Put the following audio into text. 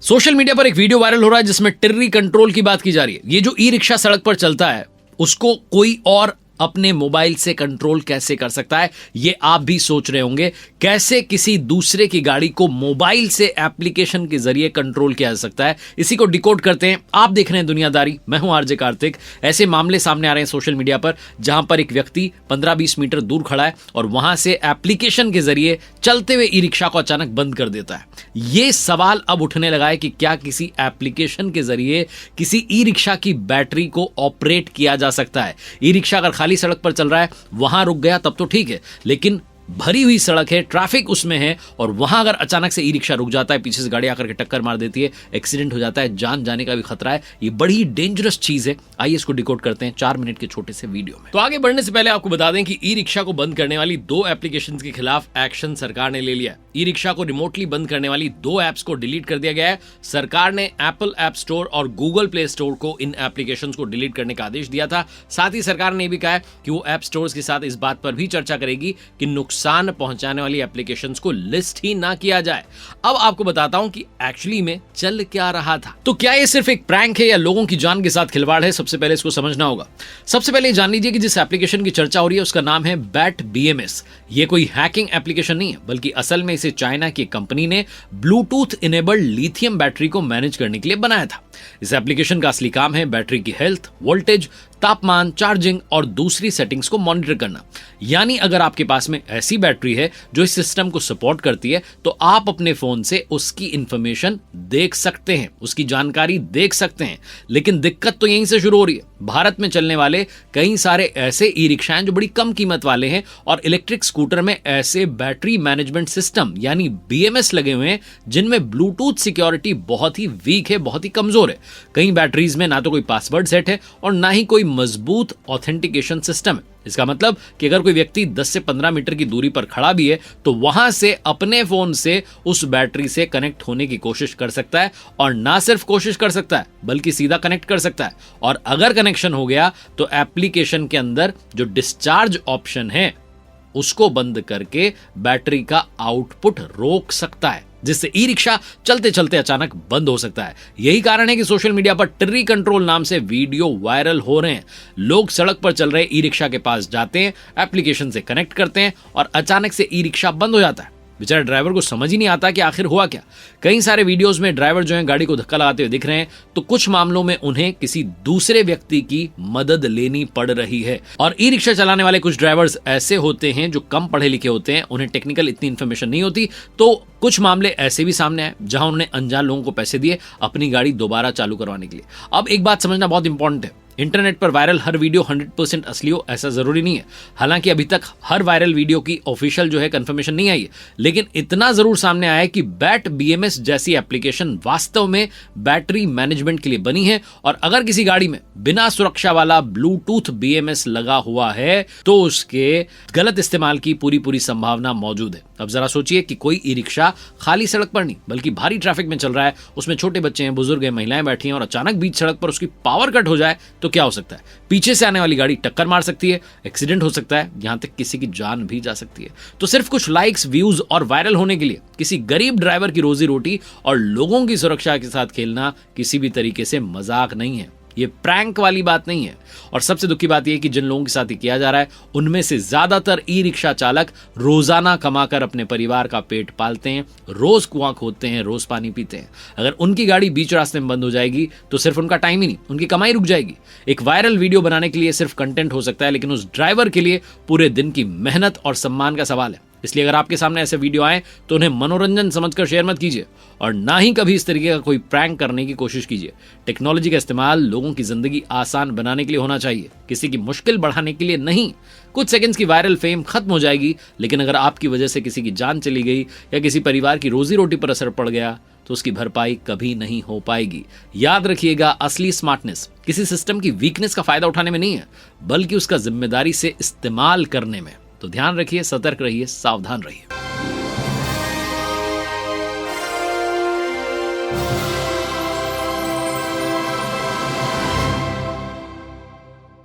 Social media पर एक video viral हो रहा है जिसमें टिर्री कंट्रोल की बात की जा रही है। ये जो ई रिक्शा सड़क पर चलता है उसको कोई और अपने मोबाइल से कंट्रोल कैसे कर सकता है, ये आप भी सोच रहे होंगे। कैसे किसी दूसरे की गाड़ी को मोबाइल से एप्लीकेशन के जरिए कंट्रोल किया जा सकता है, इसी को डिकोड करते हैं। आप देख रहे हैं दुनियादारी, मैं हूं आरजे कार्तिक। ऐसे मामले सामने आ रहे हैं सोशल मीडिया पर जहां पर एक व्यक्ति 15-20 मीटर दूर खड़ा है और वहां से एप्लीकेशन के जरिए चलते हुए ई रिक्शा को अचानक बंद कर देता है। यह सवाल अब उठने लगा है कि क्या किसी एप्लीकेशन के जरिए किसी ई रिक्शा की बैटरी को ऑपरेट किया जा सकता है। ई रिक्शा अगर खाली सड़क पर चल रहा है, वहां रुक गया तब तो ठीक है, लेकिन भरी हुई सड़क है, ट्रैफिक उसमें है और वहां अगर अचानक से ई रिक्शा रुक जाता है, पीछे से गाड़ी आकर के टक्कर मार देती है, एक्सीडेंट हो जाता है, जान जाने का भी खतरा है। ये बड़ी डेंजरस चीज है। आइए इसको डिकोड करते हैं 4 मिनट के छोटे से वीडियो में। तो आगे बढ़ने से पहले आपको बता दें कि ई रिक्शा को बंद करने वाली 2 एप्लीकेशंस के खिलाफ एक्शन सरकार ने ले लिया। ई रिक्शा को रिमोटली बंद करने वाली 2 ऐप्स को डिलीट कर दिया गया है। सरकार ने एप्पल ऐप स्टोर और गूगल प्ले स्टोर को इन एप्लीकेशंस को डिलीट करने का आदेश दिया था। साथ ही सरकार ने भी कहा है कि वो ऐप स्टोर्स के साथ इस बात पर भी चर्चा करेगी कि नुकसान पहुंचाने वाली एप्लीकेशंस को लिस्ट ही ना किया जाए। अब आपको बताता हूं कि एक्चुअली में चल क्या रहा था। तो क्या ये सिर्फ एक प्रैंक है या लोगों की जान के साथ खिलवाड़ है? सबसे पहले इसको समझना होगा। सबसे पहले जान लीजिए कि जिस एप्लीकेशन की चर्चा हो रही है उसका नाम है बैट BMS। ये कोई हैकिंग एप्लीकेशन नहीं है, बल्कि असल में इसे चाइना की कंपनी ने ब्लूटूथ इनेबल्ड लिथियम बैटरी को मैनेज करने के लिए बनाया था। इस एप्लीकेशन का असली काम है बैटरी की हेल्थ, वोल्टेज, तापमान, चार्जिंग और दूसरी सेटिंग्स को मॉनिटर करना। यानी अगर आपके पास में ऐसी बैटरी है जो इस सिस्टम को सपोर्ट करती है तो आप अपने फोन से उसकी इंफॉर्मेशन देख सकते हैं, उसकी जानकारी देख सकते हैं। लेकिन दिक्कत तो यहीं से शुरू हो रही है। भारत में चलने वाले कई सारे ऐसे ई रिक्शाएं जो बड़ी कम कीमत वाले हैं और इलेक्ट्रिक स्कूटर में ऐसे बैटरी मैनेजमेंट सिस्टम यानी BMS लगे हुए हैं जिनमें ब्लूटूथ सिक्योरिटी बहुत ही वीक है, बहुत ही कमजोर है। कई बैटरीज में ना तो कोई पासवर्ड सेट है और ना ही कोई मजबूत ऑथेंटिकेशन सिस्टम है। इसका मतलब कि अगर कोई व्यक्ति 10 से 15 मीटर की दूरी पर खड़ा भी है तो वहां से अपने फोन से उस बैटरी से कनेक्ट होने की कोशिश कर सकता है और ना सिर्फ कोशिश कर सकता है बल्कि सीधा कनेक्ट कर सकता है। और अगर कनेक्शन हो गया तो एप्लीकेशन के अंदर जो डिस्चार्ज ऑप्शन है उसको बंद करके बैटरी का आउटपुट रोक सकता है, जिससे ई रिक्शा चलते चलते अचानक बंद हो सकता है। यही कारण है कि सोशल मीडिया पर टिर्री कंट्रोल नाम से वीडियो वायरल हो रहे हैं। लोग सड़क पर चल रहे ई रिक्शा के पास जाते हैं, एप्लीकेशन से कनेक्ट करते हैं और अचानक से ई रिक्शा बंद हो जाता है। बेचारे ड्राइवर को समझ ही नहीं आता कि आखिर हुआ क्या। कई सारे वीडियोस में ड्राइवर जो है गाड़ी को धक्का लगाते हुए दिख रहे हैं, तो कुछ मामलों में उन्हें किसी दूसरे व्यक्ति की मदद लेनी पड़ रही है। और ई रिक्शा चलाने वाले कुछ ड्राइवर्स ऐसे होते हैं जो कम पढ़े लिखे होते हैं, उन्हें टेक्निकल इतनी इन्फॉर्मेशन नहीं होती। तो कुछ मामले ऐसे भी सामने आए जहां उन्होंने अनजान लोगों को पैसे दिए अपनी गाड़ी दोबारा चालू करवाने के लिए। अब एक बात समझना बहुत इंपॉर्टेंट है, इंटरनेट पर वायरल हर वीडियो 100% असली हो ऐसा जरूरी नहीं है। हालांकि अभी तक हर वायरल वीडियो की ऑफिशियल जो है कंफर्मेशन नहीं आई है, लेकिन इतना जरूर सामने आया है कि बैट BMS जैसी एप्लीकेशन वास्तव में बैटरी मैनेजमेंट के लिए बनी है। और अगर किसी गाड़ी में बिना सुरक्षा वाला ब्लूटूथ BMS लगा हुआ है तो उसके गलत इस्तेमाल की पूरी संभावना मौजूद है। अब जरा सोचिए कि कोई ई रिक्शा खाली सड़क पर नहीं बल्कि भारी ट्रैफिक में चल रहा है, उसमें छोटे बच्चे हैं, बुजुर्ग हैं, महिलाएं बैठी हैं और अचानक बीच सड़क पर उसकी पावर कट हो जाए तो क्या हो सकता है? पीछे से आने वाली गाड़ी टक्कर मार सकती है, एक्सीडेंट हो सकता है, यहां तक किसी की जान भी जा सकती है। तो सिर्फ कुछ लाइक्स, व्यूज और वायरल होने के लिए किसी गरीब ड्राइवर की रोजी रोटी और लोगों की सुरक्षा के साथ खेलना किसी भी तरीके से मजाक नहीं है। ये प्रैंक वाली बात नहीं है। और सबसे दुखी बात यह कि जिन लोगों के साथ ये किया जा रहा है उनमें से ज्यादातर ई रिक्शा चालक रोजाना कमाकर अपने परिवार का पेट पालते हैं, रोज कुआं खोदते हैं, रोज पानी पीते हैं। अगर उनकी गाड़ी बीच रास्ते में बंद हो जाएगी तो सिर्फ उनका टाइम ही नहीं, उनकी कमाई रुक जाएगी। एक वायरल वीडियो बनाने के लिए सिर्फ कंटेंट हो सकता है, लेकिन उस ड्राइवर के लिए पूरे दिन की मेहनत और सम्मान का सवाल है। इसलिए अगर आपके सामने ऐसे वीडियो आए तो उन्हें मनोरंजन समझकर शेयर मत कीजिए और ना ही कभी इस तरीके का कोई प्रैंक करने की कोशिश कीजिए। टेक्नोलॉजी का इस्तेमाल लोगों की जिंदगी आसान बनाने के लिए होना चाहिए, किसी की मुश्किल बढ़ाने के लिए नहीं। कुछ सेकंड्स की वायरल फेम खत्म हो जाएगी, लेकिन अगर आपकी वजह से किसी की जान चली गई या किसी परिवार की रोजी रोटी पर असर पड़ गया तो उसकी भरपाई कभी नहीं हो पाएगी। याद रखिएगा, असली स्मार्टनेस किसी सिस्टम की वीकनेस का फायदा उठाने में नहीं है, बल्कि उसका जिम्मेदारी से इस्तेमाल करने में। तो ध्यान रखिए, सतर्क रहिए, सावधान रहिए।